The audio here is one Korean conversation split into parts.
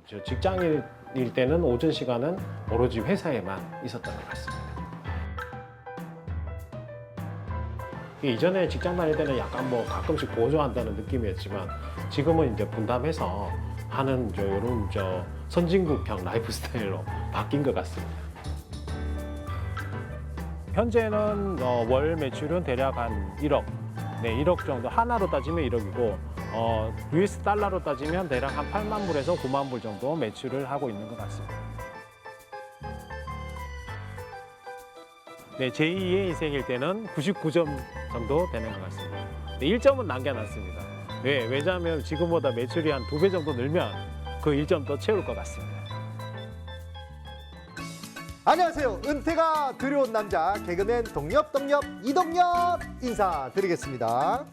저 직장일 때는 오전 시간은 오로지 회사에만 있었던 것 같습니다. 이전에 직장 다닐 때는 약간 뭐 가끔씩 보조한다는 느낌이었지만 지금은 이제 분담해서 하는 이런 선진국형 라이프 스타일로 바뀐 것 같습니다. 현재는 월 매출은 대략 한 1억, 네, 1억 정도, 하나로 따지면 1억이고 US 달러로 따지면 대략 한 8만 불에서 9만 불 정도 매출을 하고 있는 것 같습니다. 네, 제2의 인생일 때는 99점 정도 되는 것 같습니다. 네, 1점은 남겨놨습니다. 네, 왜냐하면 지금보다 매출이 한 2배 정도 늘면 그 1점 더 채울 것 같습니다. 안녕하세요. 은퇴가 두려운 남자 개그맨 동엽 이동엽 인사드리겠습니다.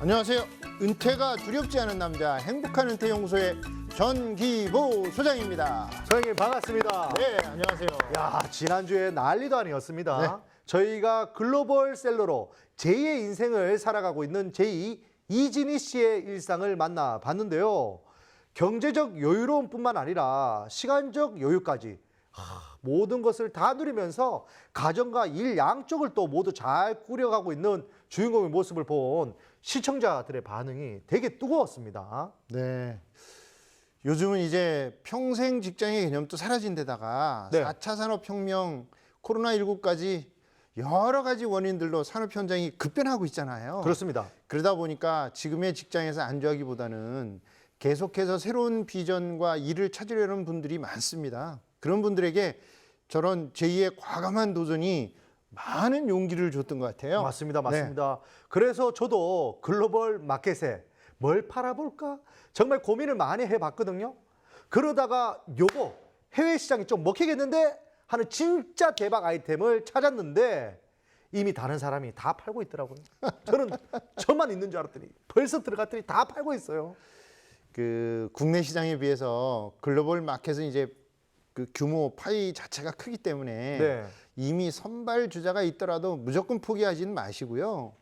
안녕하세요. 은퇴가 두렵지 않은 남자 행복한 은퇴연구소의 전기보 소장입니다. 소장님 반갑습니다. 네, 안녕하세요. 야, 지난주에 난리도 아니었습니다. 네. 저희가 글로벌 셀러로 제2의 인생을 살아가고 있는 제2 이진희 씨의 일상을 만나봤는데요. 경제적 여유로움뿐만 아니라 시간적 여유까지 모든 것을 다 누리면서 가정과 일 양쪽을 또 모두 잘 꾸려가고 있는 주인공의 모습을 본 시청자들의 반응이 되게 뜨거웠습니다. 네. 요즘은 이제 평생 직장의 개념도 사라진 데다가 네. 4차 산업혁명, 코로나19까지 여러 가지 원인들로 산업 현장이 급변하고 있잖아요. 그렇습니다. 그러다 보니까 지금의 직장에서 안주하기보다는 계속해서 새로운 비전과 일을 찾으려는 분들이 많습니다. 그런 분들에게 저런 제2의 과감한 도전이 많은 용기를 줬던 것 같아요. 맞습니다. 그래서 저도 글로벌 마켓에 뭘 팔아볼까? 정말 고민을 많이 해봤거든요. 그러다가 요거 해외 시장이 좀 먹히겠는데 하는 진짜 대박 아이템을 찾았는데 이미 다른 사람이 다 팔고 있더라고요. 저는 저만 있는 줄 알았더니 벌써 들어갔더니 다 팔고 있어요. 그 국내 시장에 비해서 글로벌 마켓은 이제 그 규모 파이 자체가 크기 때문에 네. 이미 선발 주자가 있더라도 무조건 포기하지는 마시고요.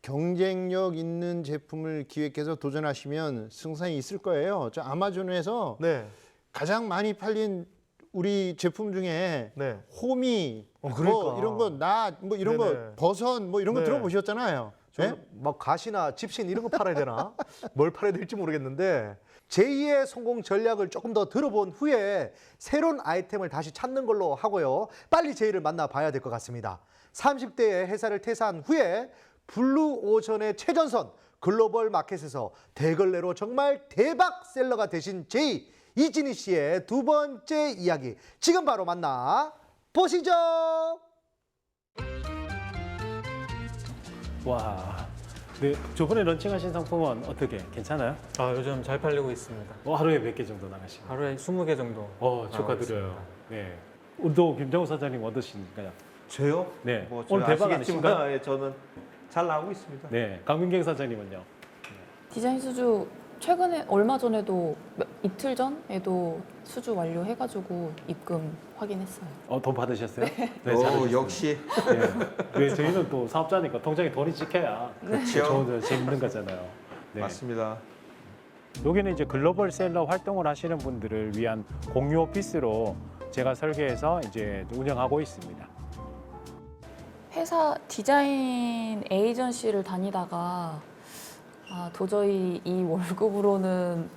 경쟁력 있는 제품을 기획해서 도전하시면 승산이 있을 거예요. 저 아마존에서 네. 가장 많이 팔린 우리 제품 중에 네. 호미, 그러니까. 뭐 이런 거, 뭐 이런 네네. 거, 버섯, 뭐 이런 거 네. 들어보셨잖아요. 네? 저는 막 가시나 집신 이런 거 팔아야 되나? 뭘 팔아야 될지 모르겠는데 제2의 성공 전략을 조금 더 들어본 후에 새로운 아이템을 다시 찾는 걸로 하고요. 빨리 제이를 만나봐야 될 것 같습니다. 30대에 회사를 퇴사한 후에 블루오션의 최전선 글로벌 마켓에서 대걸레로 정말 대박셀러가 되신 제이 이진희 씨의 두 번째 이야기 지금 바로 만나 보시죠. 와, 네, 저번에 런칭하신 상품은 어떻게 괜찮아요? 요즘 잘 팔리고 있습니다. 하루에 몇 개 정도 나가시나요? 하루에 20개 정도. 축하드려요. 나가고 네, 오늘도 김정우 사장님 어떠십니까요? 저요? 네, 뭐 오늘 대박 아니신가요? 아시겠지만 예, 저는 잘 나오고 있습니다. 네, 강민경 사장님은요? 디자인 수주 최근에 얼마 전에도 이틀 전에도 수주 완료해가지고 입금 확인했어요. 돈 받으셨어요? 네, 오, 잘하셨습니다. 역시 네, 저희는 또 사업자니까 통장에 돈이 찍혀야 그렇죠. 좋은 재밌는 거잖아요. 네. 맞습니다. 여기는 이제 글로벌 셀러 활동을 하시는 분들을 위한 공유 오피스로 제가 설계해서 이제 운영하고 있습니다. 회사 디자인 에이전시를 다니다가 도저히 이 월급으로는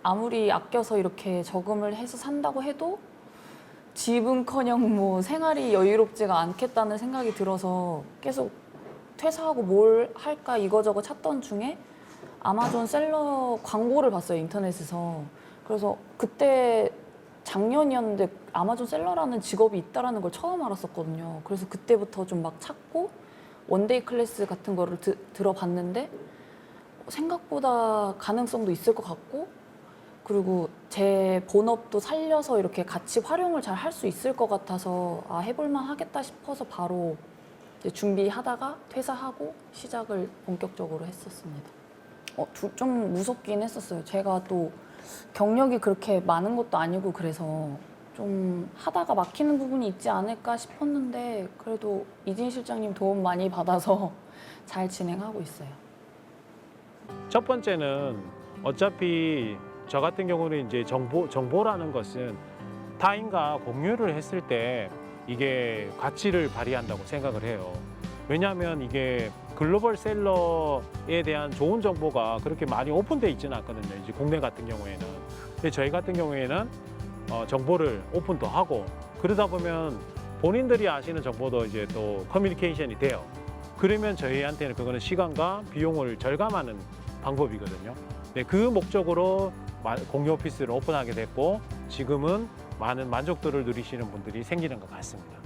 아무리 아껴서 이렇게 저금을 해서 산다고 해도 집은커녕 뭐 생활이 여유롭지가 않겠다는 생각이 들어서 계속 퇴사하고 뭘 할까 이거저거 찾던 중에 아마존 셀러 광고를 봤어요, 인터넷에서. 그래서 그때 작년이었는데 아마존 셀러라는 직업이 있다는 걸 처음 알았었거든요. 그래서 그때부터 좀 막 찾고 원데이 클래스 같은 거를 들어봤는데 생각보다 가능성도 있을 것 같고, 그리고 제 본업도 살려서 이렇게 같이 활용을 잘 할 수 있을 것 같아서 해볼만 하겠다 싶어서 바로 이제 준비하다가 퇴사하고 시작을 본격적으로 했었습니다. 좀 무섭긴 했었어요. 제가 또 경력이 그렇게 많은 것도 아니고 그래서 좀 하다가 막히는 부분이 있지 않을까 싶었는데 그래도 이진 실장님 도움 많이 받아서 잘 진행하고 있어요. 첫 번째는 어차피 저 같은 경우는 이제 정보라는 것은 타인과 공유를 했을 때 이게 가치를 발휘한다고 생각을 해요. 왜냐하면 이게 글로벌 셀러에 대한 좋은 정보가 그렇게 많이 오픈돼 있지는 않거든요. 이제 국내 같은 경우에는. 근데 저희 같은 경우에는 정보를 오픈도 하고 그러다 보면 본인들이 아시는 정보도 이제 또 커뮤니케이션이 돼요. 그러면 저희한테는 그거는 시간과 비용을 절감하는 방법이거든요. 네, 그 목적으로 공유 오피스를 오픈하게 됐고 지금은 많은 만족도를 누리시는 분들이 생기는 것 같습니다.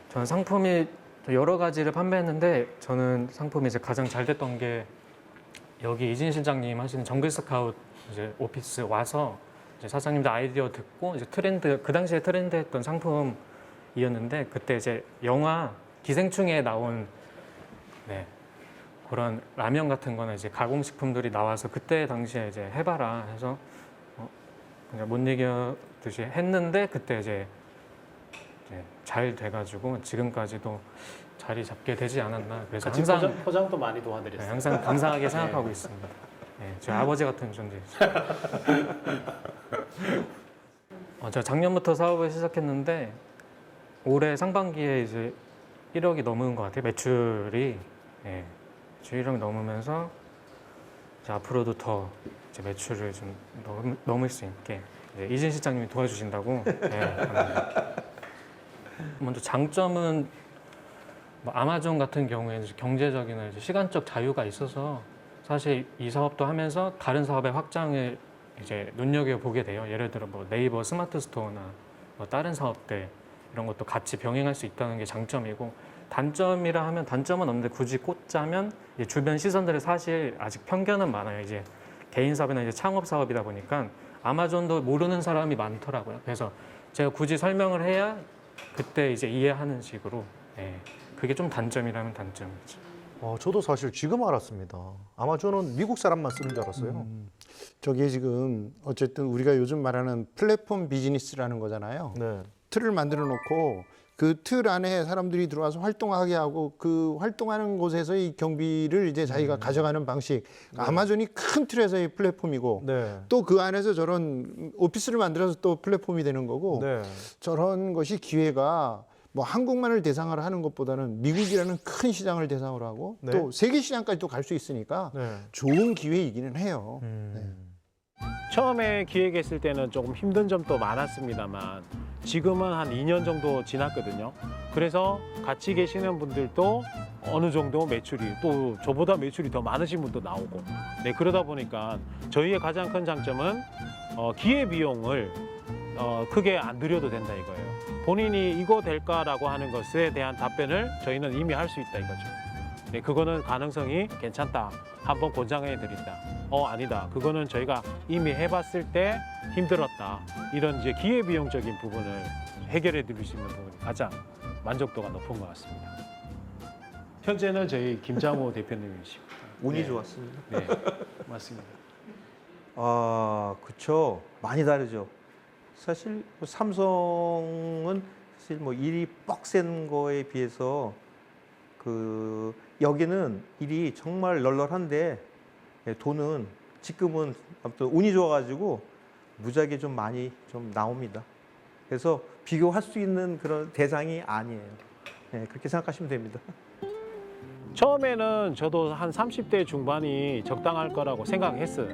저는 상품이 여러 가지를 판매했는데 저는 상품이 이제 가장 잘 됐던 게 여기 이진 실장님 하시는 정글 스카웃 이제 오피스 와서 이제 사장님들 아이디어 듣고 이제 트렌드 그 당시에 트렌드했던 상품이었는데 그때 이제 영화 기생충에 나온 네, 그런 라면 같은 거는 이제 가공식품들이 나와서 그때 당시에 이제 해봐라 해서 그냥 못 이겨듯이 했는데 그때 이제 잘 돼가지고 지금까지도 자리 잡게 되지 않았나 그래서 같이 항상 포장도 많이 도와드렸어요. 네, 항상 감사하게 생각하고 있습니다. 네, 제 아버지 같은 존재이죠. 제가 작년부터 사업을 시작했는데 올해 상반기에 이제 1억이 넘은 것 같아요. 매출이 네, 매출 1억이 넘으면서 이제 앞으로도 더 이제 매출을 좀 넘을 수 있게 이제 이진 실장님이 도와주신다고. 네, 합니다. 먼저 장점은 뭐 아마존 같은 경우에는 경제적이나 이제 시간적 자유가 있어서 사실 이 사업도 하면서 다른 사업의 확장을 이제 눈여겨 보게 돼요. 예를 들어 뭐 네이버 스마트 스토어나 뭐 다른 사업들 이런 것도 같이 병행할 수 있다는 게 장점이고 단점이라 하면 단점은 없는데 굳이 꽂자면 이제 주변 시선들이 사실 아직 편견은 많아요. 이제 개인 사업이나 이제 창업 사업이다 보니까 아마존도 모르는 사람이 많더라고요. 그래서 제가 굳이 설명을 해야 그때 이제 이해하는 식으로 그게 좀 단점이라면 단점이죠. 저도 사실 지금 알았습니다. 아마존은 미국 사람만 쓰는 줄 알았어요. 저게 지금 어쨌든 우리가 요즘 말하는 플랫폼 비즈니스라는 거잖아요. 네. 틀을 만들어 놓고 그 틀 안에 사람들이 들어와서 활동하게 하고 그 활동하는 곳에서의 경비를 이제 자기가 가져가는 방식. 아마존이 큰 틀에서의 플랫폼이고 네. 또 그 안에서 저런 오피스를 만들어서 또 플랫폼이 되는 거고 네. 저런 것이 기회가 뭐 한국만을 대상으로 하는 것보다는 미국이라는 큰 시장을 대상으로 하고 네. 또 세계 시장까지 또 갈 수 있으니까 네. 좋은 기회이기는 해요. 처음에 기획했을 때는 조금 힘든 점도 많았습니다만 지금은 한 2년 정도 지났거든요. 그래서 같이 계시는 분들도 어느 정도 매출이 또 저보다 매출이 더 많으신 분도 나오고 네, 그러다 보니까 저희의 가장 큰 장점은 기회비용을 크게 안 들여도 된다 이거예요. 본인이 이거 될까라고 하는 것에 대한 답변을 저희는 이미 할 수 있다 이거죠. 네, 그거는 가능성이 괜찮다. 한번 권장해 드린다. 아니다. 그거는 저희가 이미 해봤을 때 힘들었다. 이런 이제 기회비용적인 부분을 해결해 드릴 수 있는 부분이 가장 만족도가 높은 것 같습니다. 현재는 저희 김장호 대표님이십니다. 운이 네. 좋았습니다. 네, 맞습니다. 그쵸. 많이 다르죠. 사실 뭐 삼성은 사실 뭐 일이 뻑센 거에 비해서 여기는 일이 정말 널널한데 돈은 지금은 아무튼 운이 좋아가지고 무지하게 좀 많이 좀 나옵니다. 그래서 비교할 수 있는 그런 대상이 아니에요. 네, 그렇게 생각하시면 됩니다. 처음에는 저도 한 30대 중반이 적당할 거라고 생각했어요.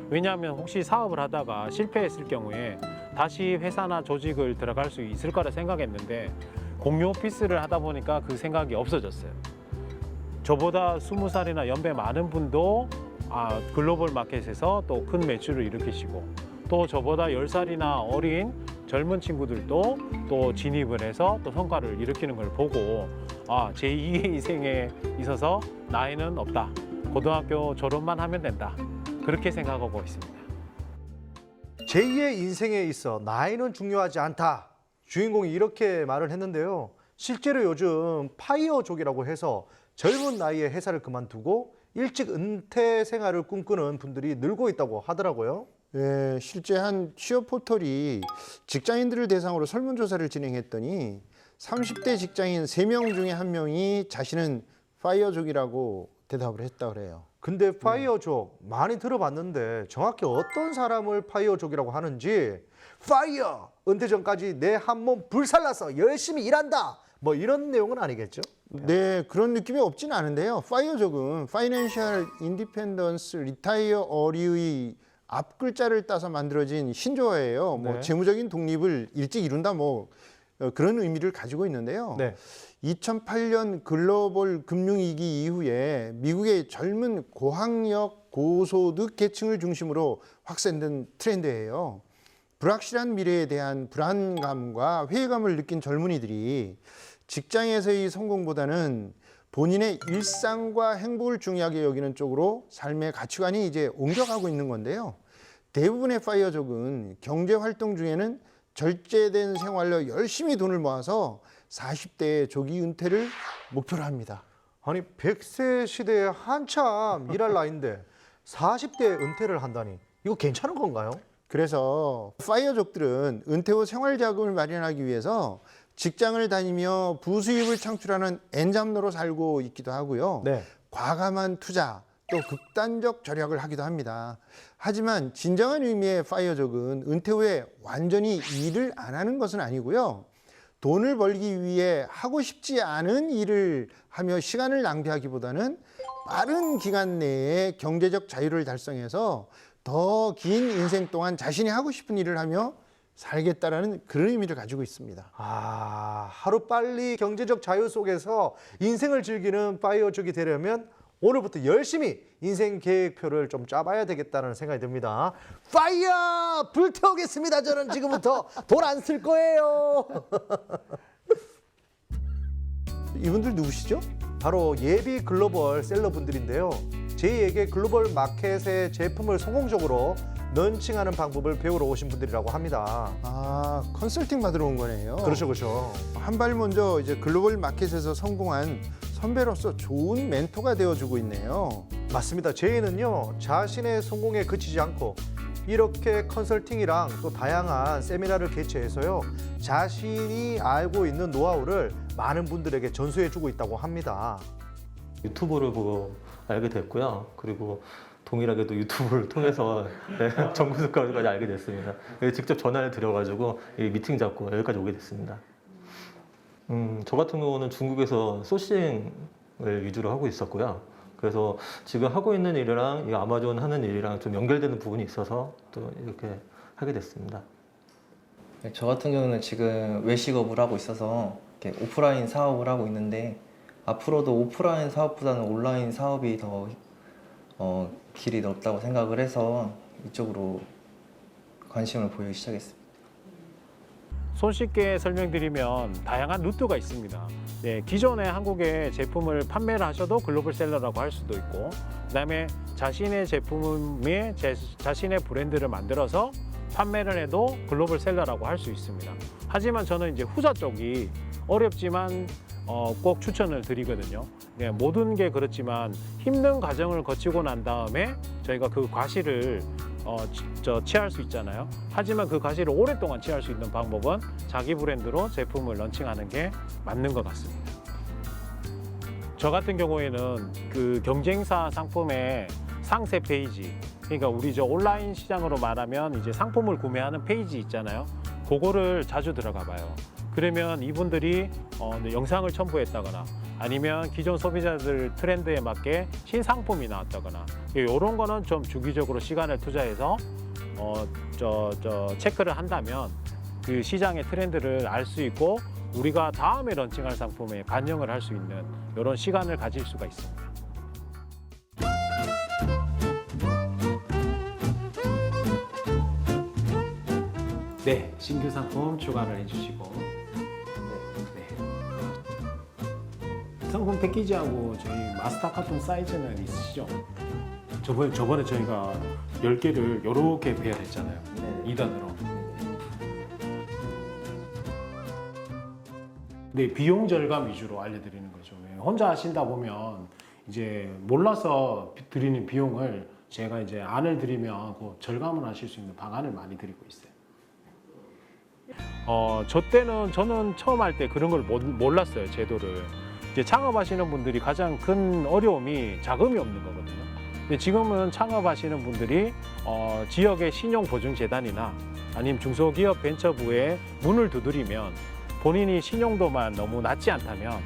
왜냐하면 혹시 사업을 하다가 실패했을 경우에 다시 회사나 조직을 들어갈 수 있을 거라 생각했는데 공유 오피스를 하다 보니까 그 생각이 없어졌어요. 저보다 20살이나 연배 많은 분도 글로벌 마켓에서 또 큰 매출을 일으키시고 또 저보다 10살이나 어린 젊은 친구들도 또 진입을 해서 또 성과를 일으키는 걸 보고 제2의 인생에 있어서 나이는 없다. 고등학교 졸업만 하면 된다. 그렇게 생각하고 있습니다. 제2의 인생에 있어 나이는 중요하지 않다. 주인공이 이렇게 말을 했는데요. 실제로 요즘 파이어족이라고 해서 젊은 나이에 회사를 그만두고 일찍 은퇴 생활을 꿈꾸는 분들이 늘고 있다고 하더라고요. 예, 실제 한 취업 포털이 직장인들을 대상으로 설문조사를 진행했더니 30대 직장인 3명 중에 1명이 자신은 파이어족이라고 대답을 했다 그래요. 근데 파이어족 많이 들어봤는데 정확히 어떤 사람을 파이어족이라고 하는지 파이어! 은퇴 전까지 내 한 몸 불살라서 열심히 일한다! 뭐 이런 내용은 아니겠죠? 네, 그런 느낌이 없진 않은데요. 파이어족은 파이낸셜 인디펜던스 리타이어 어리의 앞 글자를 따서 만들어진 신조어예요. 뭐 네. 재무적인 독립을 일찍 이룬다 뭐 그런 의미를 가지고 있는데요. 네. 2008년 글로벌 금융위기 이후에 미국의 젊은 고학력 고소득 계층을 중심으로 확산된 트렌드예요. 불확실한 미래에 대한 불안감과 회의감을 느낀 젊은이들이 직장에서의 성공보다는 본인의 일상과 행복을 중요하게 여기는 쪽으로 삶의 가치관이 이제 옮겨가고 있는 건데요. 대부분의 파이어족은 경제 활동 중에는 절제된 생활로 열심히 돈을 모아서 40대의 조기 은퇴를 목표로 합니다. 아니 100세 시대에 한참 일할 나이인데 40대 은퇴를 한다니 이거 괜찮은 건가요? 그래서 파이어족들은 은퇴 후 생활 자금을 마련하기 위해서 직장을 다니며 부수입을 창출하는 엔잡러로 살고 있기도 하고요. 네. 과감한 투자, 또 극단적 절약을 하기도 합니다. 하지만 진정한 의미의 파이어족은 은퇴 후에 완전히 일을 안 하는 것은 아니고요. 돈을 벌기 위해 하고 싶지 않은 일을 하며 시간을 낭비하기보다는 빠른 기간 내에 경제적 자유를 달성해서 더 긴 인생 동안 자신이 하고 싶은 일을 하며 살겠다라는 그런 의미를 가지고 있습니다. 아, 하루빨리 경제적 자유 속에서 인생을 즐기는 파이어족이 되려면 오늘부터 열심히 인생 계획표를 좀 짜봐야 되겠다는 생각이 듭니다. 파이어! 불태우겠습니다. 저는 지금부터 돈 안 쓸 거예요. 이분들 누구시죠? 바로 예비 글로벌 셀러분들인데요. 제2에게 글로벌 마켓의 제품을 성공적으로 런칭하는 방법을 배우러 오신 분들이라고 합니다. 아, 컨설팅 받으러 온 거네요. 그렇죠, 그렇죠. 한 발 먼저 이제 글로벌 마켓에서 성공한 선배로서 좋은 멘토가 되어주고 있네요. 맞습니다. 제이는요, 자신의 성공에 그치지 않고 이렇게 컨설팅이랑 또 다양한 세미나를 개최해서요, 자신이 알고 있는 노하우를 많은 분들에게 전수해주고 있다고 합니다. 유튜브를 보고 알게 됐고요. 그리고 동일하게도 유튜브를 통해서 정구숙까지 알게 됐습니다. 직접 전화를 드려가지고 미팅 잡고 여기까지 오게 됐습니다. 저 같은 경우는 중국에서 소싱을 위주로 하고 있었고요. 그래서 지금 하고 있는 일이랑 이 아마존 하는 일이랑 좀 연결되는 부분이 있어서 또 이렇게 하게 됐습니다. 네, 저 같은 경우는 지금 외식업을 하고 있어서 이렇게 오프라인 사업을 하고 있는데 앞으로도 오프라인 사업보다는 온라인 사업이 더 길이 넓다고 생각을 해서 이쪽으로 관심을 보이기 시작했습니다. 손쉽게 설명드리면 다양한 루트가 있습니다. 네, 기존에 한국의 제품을 판매를 하셔도 글로벌 셀러라고 할 수도 있고, 그다음에 자신의 제품에 자신의 브랜드를 만들어서 판매를 해도 글로벌 셀러라고 할 수 있습니다. 하지만 저는 이제 후자 쪽이 어렵지만 꼭 추천을 드리거든요. 네, 모든 게 그렇지만 힘든 과정을 거치고 난 다음에 저희가 그 과실을 취할 수 있잖아요. 하지만 그 과실을 오랫동안 취할 수 있는 방법은 자기 브랜드로 제품을 런칭하는 게 맞는 것 같습니다. 저 같은 경우에는 그 경쟁사 상품의 상세 페이지, 그러니까 우리 저 온라인 시장으로 말하면 이제 상품을 구매하는 페이지 있잖아요. 그거를 자주 들어가 봐요. 그러면 이분들이 영상을 첨부했다거나 아니면 기존 소비자들 트렌드에 맞게 신상품이 나왔다거나 이런 거는 좀 주기적으로 시간을 투자해서 체크를 한다면 그 시장의 트렌드를 알 수 있고 우리가 다음에 런칭할 상품에 반영을 할 수 있는 이런 시간을 가질 수가 있습니다. 네, 신규 상품 추가를 해주시고 상품 패키지하고 저희 마스터 카톤 사이즈는 있으시죠? 저번에 저희가 10개를 이렇게 배열했잖아요. 2단으로. 네, 비용 절감 위주로 알려드리는 거죠. 혼자 하신다 보면 이제 몰라서 드리는 비용을 제가 이제 안을 드리면 그 절감을 하실 수 있는 방안을 많이 드리고 있어요. 저는 처음 할 때 그런 걸 몰랐어요, 제도를. 이제 창업하시는 분들이 가장 큰 어려움이 자금이 없는 거거든요. 근데 지금은 창업하시는 분들이 지역의 신용보증재단이나 아니면 중소기업 벤처부에 문을 두드리면 본인이 신용도만 너무 낮지 않다면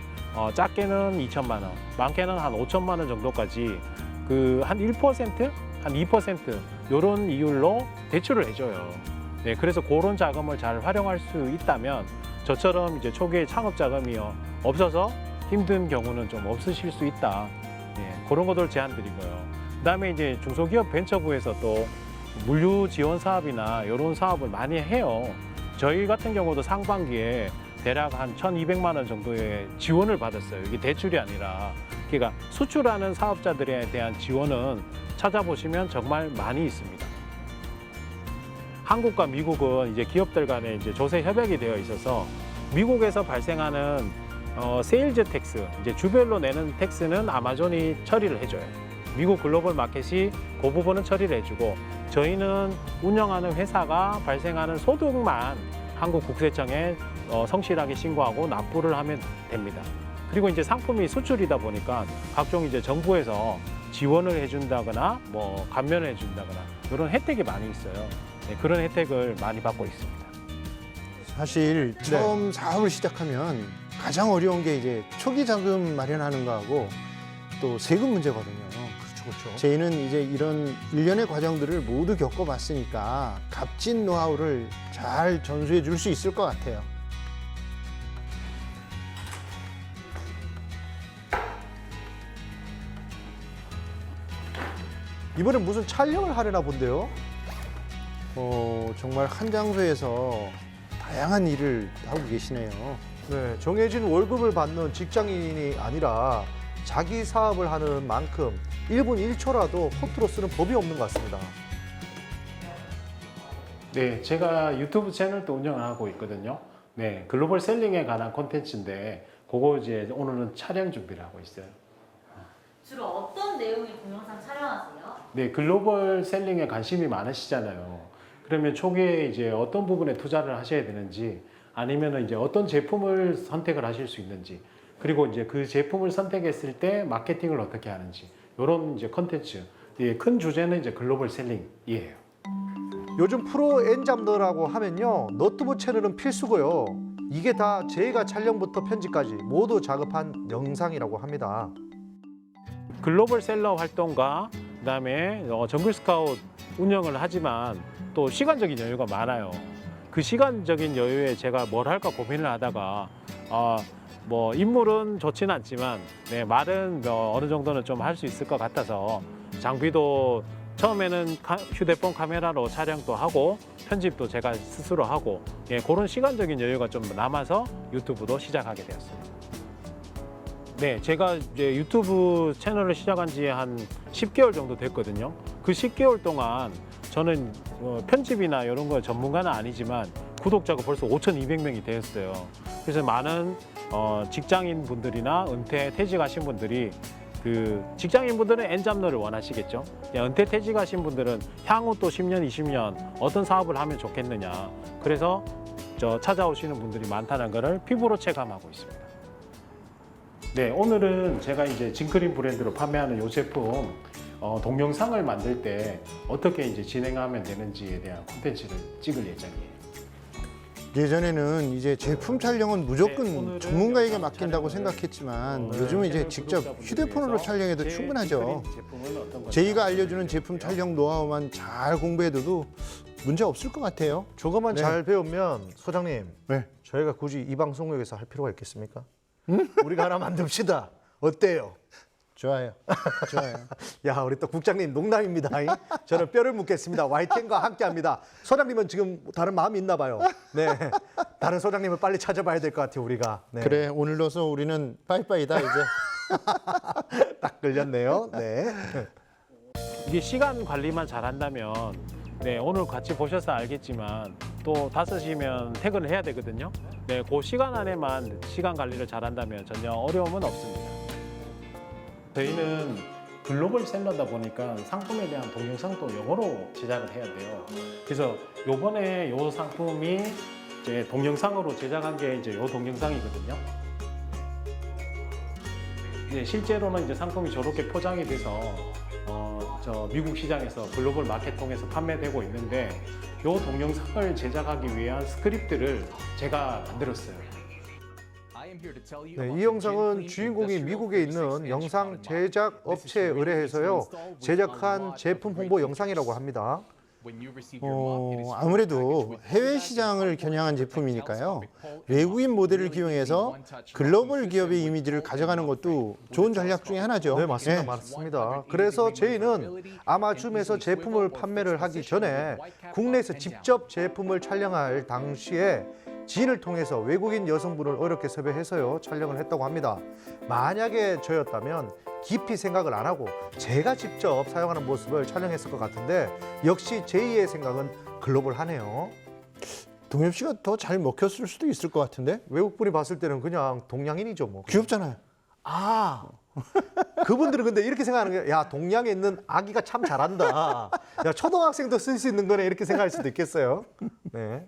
작게는 2천만 원, 많게는 한 5천만 원 정도까지 그 한 1%, 한 2% 이런 이율로 대출을 해줘요. 네, 그래서 그런 자금을 잘 활용할 수 있다면 저처럼 이제 초기에 창업 자금이 없어서 힘든 경우는 좀 없으실 수 있다. 예, 그런 것들 제안드리고요. 그다음에 이제 중소기업 벤처부에서 또 물류 지원 사업이나 이런 사업을 많이 해요. 저희 같은 경우도 상반기에 대략 한 1,200만 원 정도의 지원을 받았어요. 이게 대출이 아니라. 그러니까 수출하는 사업자들에 대한 지원은 찾아보시면 정말 많이 있습니다. 한국과 미국은 이제 기업들 간에 이제 조세 협약이 되어 있어서 미국에서 발생하는 세일즈 텍스, 이제 주별로 내는 텍스는 아마존이 처리를 해줘요. 미국 글로벌 마켓이 그 부분은 처리를 해주고 저희는 운영하는 회사가 발생하는 소득만 한국 국세청에 성실하게 신고하고 납부를 하면 됩니다. 그리고 이제 상품이 수출이다 보니까 각종 이제 정부에서 지원을 해준다거나 뭐 감면을 해준다거나 이런 혜택이 많이 있어요. 네, 그런 혜택을 많이 받고 있습니다. 사실 처음 사업을 시작하면 가장 어려운 게 이제 초기 자금 마련하는 거하고 또 세금 문제거든요. 그렇죠. 저희는 이제 이런 일련의 과정들을 모두 겪어봤으니까 값진 노하우를 잘 전수해 줄 수 있을 것 같아요. 이번엔 무슨 촬영을 하려나 본데요? 정말 한 장소에서 다양한 일을 하고 계시네요. 네, 정해진 월급을 받는 직장인이 아니라 자기 사업을 하는 만큼 1분 1초라도 허투루 쓰는 법이 없는 것 같습니다. 네, 제가 유튜브 채널도 운영을 하고 있거든요. 네, 글로벌 셀링에 관한 콘텐츠인데 그거 이제 오늘은 촬영 준비를 하고 있어요. 주로 어떤 내용의 동영상 촬영하세요? 네, 글로벌 셀링에 관심이 많으시잖아요. 그러면 초기에 이제 어떤 부분에 투자를 하셔야 되는지 아니면은 이제 어떤 제품을 선택을 하실 수 있는지 그리고 이제 그 제품을 선택했을 때 마케팅을 어떻게 하는지 이런 이제 컨텐츠. 예, 큰 주제는 이제 글로벌 셀링이에요. 요즘 프로 엔잡러라고 하면요, 너튜브 채널은 필수고요. 이게 다 제가 촬영부터 편집까지 모두 작업한 영상이라고 합니다. 글로벌 셀러 활동과 그다음에 정글 스카웃 운영을 하지만 또 시간적인 여유가 많아요. 그 시간적인 여유에 제가 뭘 할까 고민을 하다가 뭐 인물은 좋지는 않지만 네, 말은 어느 정도는 좀 할 수 있을 것 같아서 장비도 처음에는 휴대폰 카메라로 촬영도 하고 편집도 제가 스스로 하고 예, 그런 시간적인 여유가 좀 남아서 유튜브도 시작하게 되었어요. 네, 제가 이제 유튜브 채널을 시작한 지 한 10개월 정도 됐거든요. 그 10개월 동안 저는 편집이나 이런 거 전문가는 아니지만 구독자가 벌써 5,200명이 되었어요. 그래서 많은 직장인 분들이나 은퇴 퇴직하신 분들이 그 직장인 분들은 엔잡러를 원하시겠죠. 은퇴 퇴직하신 분들은 향후 또 10년, 20년 어떤 사업을 하면 좋겠느냐. 그래서 찾아오시는 분들이 많다는 것을 피부로 체감하고 있습니다. 네, 오늘은 제가 이제 징크린 브랜드로 판매하는 이 제품 동영상을 만들 때 어떻게 이제 진행하면 되는지에 대한 콘텐츠를 찍을 예정이에요. 예전에는 이제 제품 촬영은 네, 무조건 오늘은 전문가에게 영상 맡긴다고 촬영을 생각했지만 요즘은 이제 채널 직접 구독자분들 휴대폰으로 위해서 촬영해도 제 충분하죠. 징크린 제품은 어떤 건지 저희가 알려주는 말씀드릴게요. 제품 촬영 노하우만 잘 공부해둬도 문제 없을 것 같아요. 저것만 네. 잘 배우면 소장님, 네. 저희가 굳이 이 방송국에서 할 필요가 있겠습니까? 우리가 하나 만듭시다. 어때요? 좋아요. 좋아요. 야, 우리 또 국장님 농담입니다. 저는 뼈를 묻겠습니다. YTN과 함께합니다. 소장님은 지금 다른 마음이 있나 봐요. 네, 다른 소장님을 빨리 찾아봐야 될 것 같아요, 우리가. 네. 그래, 오늘로서 우리는 빠이빠이다 이제. 딱 걸렸네요. 네. 이게 시간 관리만 잘한다면 네, 오늘 같이 보셔서 알겠지만 또 5시면 퇴근을 해야 되거든요. 네, 그 시간 안에만 시간 관리를 잘한다면 전혀 어려움은 없습니다. 저희는 글로벌 셀러다 보니까 상품에 대한 동영상도 영어로 제작을 해야 돼요. 그래서 요번에 요 상품이 이제 동영상으로 제작한 게 이제 요 동영상이거든요. 실제로는 이제 상품이 저렇게 포장이 돼서 저 미국 시장에서 글로벌 마켓 통해서 판매되고 있는데 이 동영상을 제작하기 위한 스크립트를 제가 만들었어요. 네, 이 영상은 주인공이 미국에 있는 영상 제작 업체에 의뢰해서요 제작한 제품 홍보 영상이라고 합니다. 아무래도 해외 시장을 겨냥한 제품이니까요. 외국인 모델을 기용해서 글로벌 기업의 이미지를 가져가는 것도 좋은 전략 중에 하나죠. 네, 맞습니다. 맞습니다. 그래서 저희는 아마줌에서 제품을 판매를 하기 전에 국내에서 직접 제품을 촬영할 당시에 지인을 통해서 외국인 여성분을 어렵게 섭외해서요 촬영을 했다고 합니다. 만약에 저였다면 깊이 생각을 안 하고 제가 직접 사용하는 모습을 촬영했을 것 같은데 역시 제2의 생각은 글로벌하네요. 동엽 씨가 더 잘 먹혔을 수도 있을 것 같은데? 외국분이 봤을 때는 그냥 동양인이죠 뭐. 귀엽잖아요. 아 그분들은 근데 이렇게 생각하는 게 야 동양에 있는 아기가 참 잘한다. 야 초등학생도 쓸 수 있는 거네 이렇게 생각할 수도 있겠어요. 네.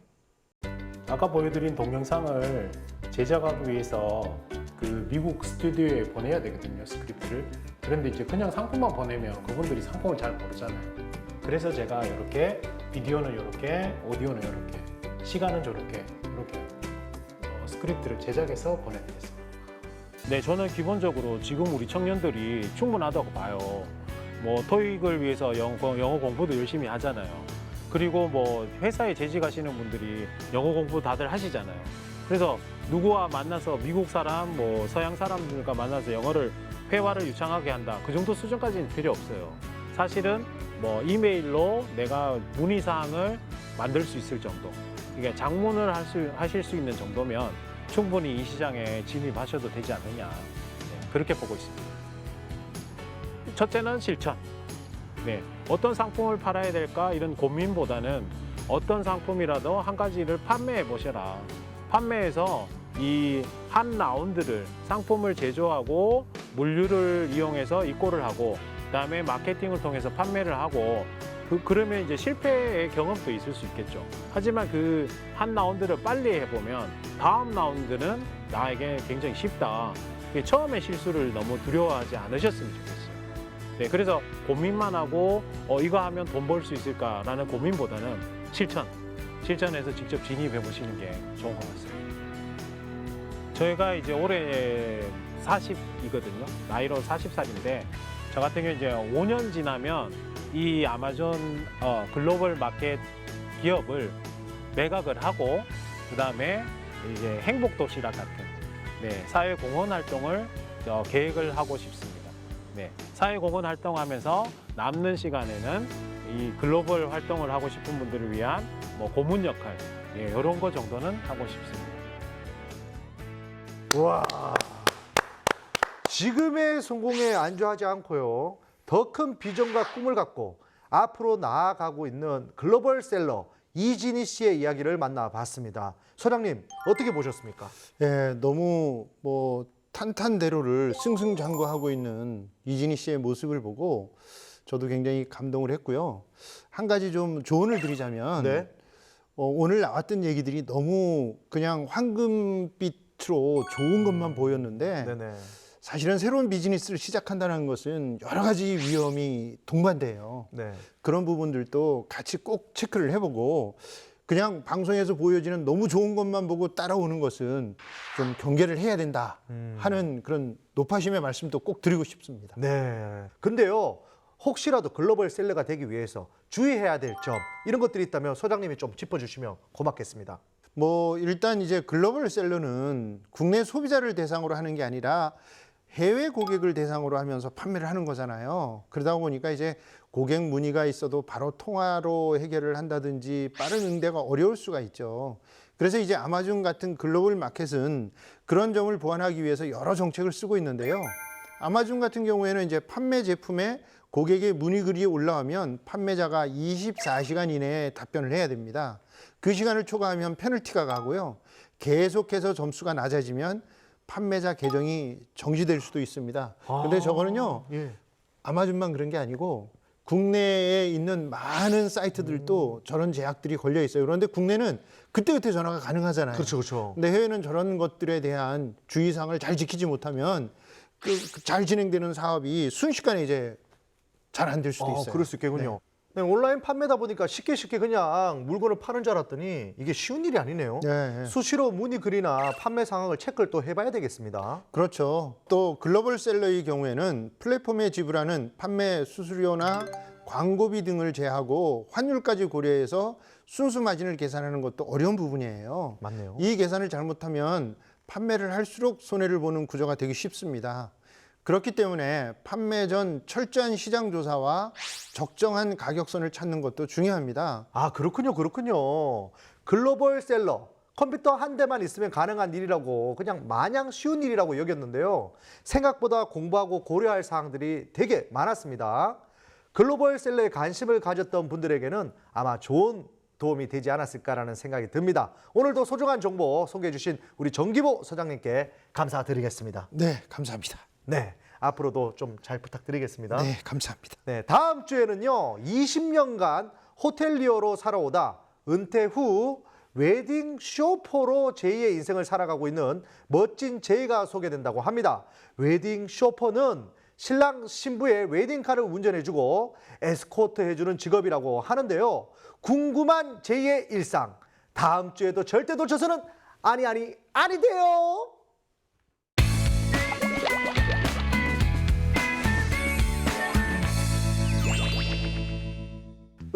아까 보여드린 동영상을 제작하기 위해서 그 미국 스튜디오에 보내야 되거든요, 스크립트를. 그런데 이제 그냥 상품만 보내면 그분들이 상품을 잘 모르잖아요. 그래서 제가 이렇게 비디오는 이렇게, 오디오는 이렇게, 시간은 저렇게 스크립트를 제작해서 보내드렸습니다. 네, 저는 기본적으로 지금 우리 청년들이 충분하다고 봐요. 뭐 토익을 위해서 영어 공부도 열심히 하잖아요. 그리고 뭐 회사에 재직하시는 분들이 영어 공부 다들 하시잖아요. 그래서 누구와 만나서 미국 사람, 뭐 서양 사람들과 만나서 영어를 회화를 유창하게 한다. 그 정도 수준까지는 필요 없어요. 사실은 뭐 이메일로 내가 문의 사항을 만들 수 있을 정도. 그러니까 장문을 하실 수 있는 정도면 충분히 이 시장에 진입하셔도 되지 않느냐. 네, 그렇게 보고 있습니다. 첫째는 실천. 네, 어떤 상품을 팔아야 될까 이런 고민보다는 어떤 상품이라도 한 가지를 판매해 보셔라. 판매해서 이 한 라운드를 상품을 제조하고 물류를 이용해서 입고를 하고 그다음에 마케팅을 통해서 판매를 하고 그러면 이제 실패의 경험도 있을 수 있겠죠. 하지만 그 한 라운드를 빨리 해보면 다음 라운드는 나에게 굉장히 쉽다. 처음에 실수를 너무 두려워하지 않으셨으면 좋겠어요. 네, 그래서 고민만 하고 이거 하면 돈 벌 수 있을까라는 고민보다는 실천해서 직접 진입해 보시는 게 좋은 것 같습니다. 저희가 이제 올해 40이거든요. 나이로 40살인데 저 같은 경우 이제 5년 지나면 이 아마존 글로벌 마켓 기업을 매각을 하고 그다음에 이제 행복도시락 같은 사회공헌 활동을 계획을 하고 싶습니다. 네, 사회공헌 활동하면서 남는 시간에는 이 글로벌 활동을 하고 싶은 분들을 위한 뭐 고문 역할 이런 거 정도는 하고 싶습니다. 와 지금의 성공에 안주하지 않고요 더 큰 비전과 꿈을 갖고 앞으로 나아가고 있는 글로벌 셀러 이진희 씨의 이야기를 만나봤습니다. 소장님 어떻게 보셨습니까? 예, 너무 뭐 탄탄대로를 승승장구하고 있는 이진희 씨의 모습을 보고 저도 굉장히 감동을 했고요. 한 가지 좀 조언을 드리자면 네. 오늘 나왔던 얘기들이 너무 그냥 황금빛으로 좋은 것만 보였는데 네네. 사실은 새로운 비즈니스를 시작한다는 것은 여러 가지 위험이 동반돼요. 네. 그런 부분들도 같이 꼭 체크를 해보고 그냥 방송에서 보여지는 너무 좋은 것만 보고 따라오는 것은 좀 경계를 해야 된다 하는 그런 높아심의 말씀도 꼭 드리고 싶습니다. 네. 근데요, 혹시라도 글로벌 셀러가 되기 위해서 주의해야 될 점 이런 것들이 있다면 소장님이 좀 짚어주시면 고맙겠습니다. 뭐 일단 이제 글로벌 셀러는 국내 소비자를 대상으로 하는 게 아니라 해외 고객을 대상으로 하면서 판매를 하는 거잖아요. 그러다 보니까 이제 고객 문의가 있어도 바로 통화로 해결을 한다든지 빠른 응대가 어려울 수가 있죠. 그래서 이제 아마존 같은 글로벌 마켓은 그런 점을 보완하기 위해서 여러 정책을 쓰고 있는데요. 아마존 같은 경우에는 이제 판매 제품에 고객의 문의 글이 올라오면 판매자가 24시간 이내에 답변을 해야 됩니다. 그 시간을 초과하면 페널티가 가고요. 계속해서 점수가 낮아지면 판매자 계정이 정지될 수도 있습니다. 근데 저거는요, 예. 아마존만 그런 게 아니고 국내에 있는 많은 사이트들도 저런 제약들이 걸려 있어요. 그런데 국내는 그때그때 전화가 가능하잖아요. 그렇죠, 그렇죠. 근데 해외는 저런 것들에 대한 주의사항을 잘 지키지 못하면 잘 진행되는 사업이 순식간에 이제 잘 안 될 수도 있어요. 그럴 수 있겠군요. 네, 온라인 판매다 보니까 쉽게 그냥 물건을 파는 줄 알았더니 이게 쉬운 일이 아니네요. 네. 수시로 문의글이나 판매 상황을 체크를 또 해봐야 되겠습니다. 그렇죠. 또 글로벌 셀러의 경우에는 플랫폼에 지불하는 판매 수수료나 광고비 등을 제하고 환율까지 고려해서 순수 마진을 계산하는 것도 어려운 부분이에요. 맞네요. 이 계산을 잘못하면 판매를 할수록 손해를 보는 구조가 되기 쉽습니다. 그렇기 때문에 판매 전 철저한 시장 조사와 적정한 가격선을 찾는 것도 중요합니다. 아, 그렇군요. 글로벌 셀러. 컴퓨터 한 대만 있으면 가능한 일이라고 그냥 마냥 쉬운 일이라고 여겼는데요. 생각보다 공부하고 고려할 사항들이 되게 많았습니다. 글로벌 셀러에 관심을 가졌던 분들에게는 아마 좋은 도움이 되지 않았을까라는 생각이 듭니다. 오늘도 소중한 정보 소개해 주신 우리 정기보 소장님께 감사드리겠습니다. 네, 감사합니다. 네, 앞으로도 좀 잘 부탁드리겠습니다. 네, 감사합니다. 네, 다음 주에는요. 20년간 호텔리어로 살아오다 은퇴 후 웨딩 쇼퍼로 제2의 인생을 살아가고 있는 멋진 제이가 소개된다고 합니다. 웨딩 쇼퍼는 신랑 신부의 웨딩카를 운전해주고 에스코트 해주는 직업이라고 하는데요. 궁금한 제2의 일상, 다음 주에도 절대 놓쳐서는 아니 돼요.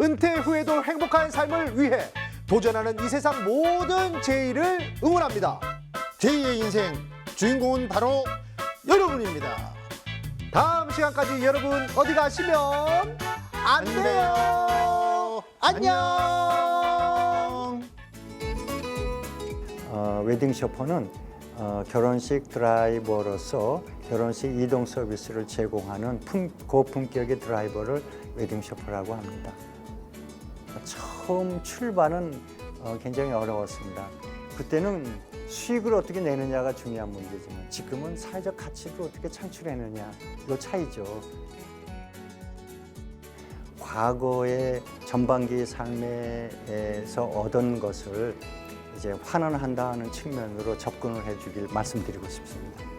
은퇴 후에도 행복한 삶을 위해 도전하는 이 세상 모든 제이를 응원합니다. 제2의 인생 주인공은 바로 여러분입니다. 다음 시간까지 여러분 어디 가시면 안 돼요. 안녕. 웨딩 쇼퍼는 결혼식 드라이버로서 결혼식 이동 서비스를 제공하는 고품격의 드라이버를 웨딩 쇼퍼라고 합니다. 처음 출발은 굉장히 어려웠습니다. 그때는 수익을 어떻게 내느냐가 중요한 문제지만 지금은 사회적 가치를 어떻게 창출해내냐, 이거 차이죠. 과거의 전반기 삶에서 얻은 것을 이제 환원한다는 측면으로 접근을 해주길 말씀드리고 싶습니다.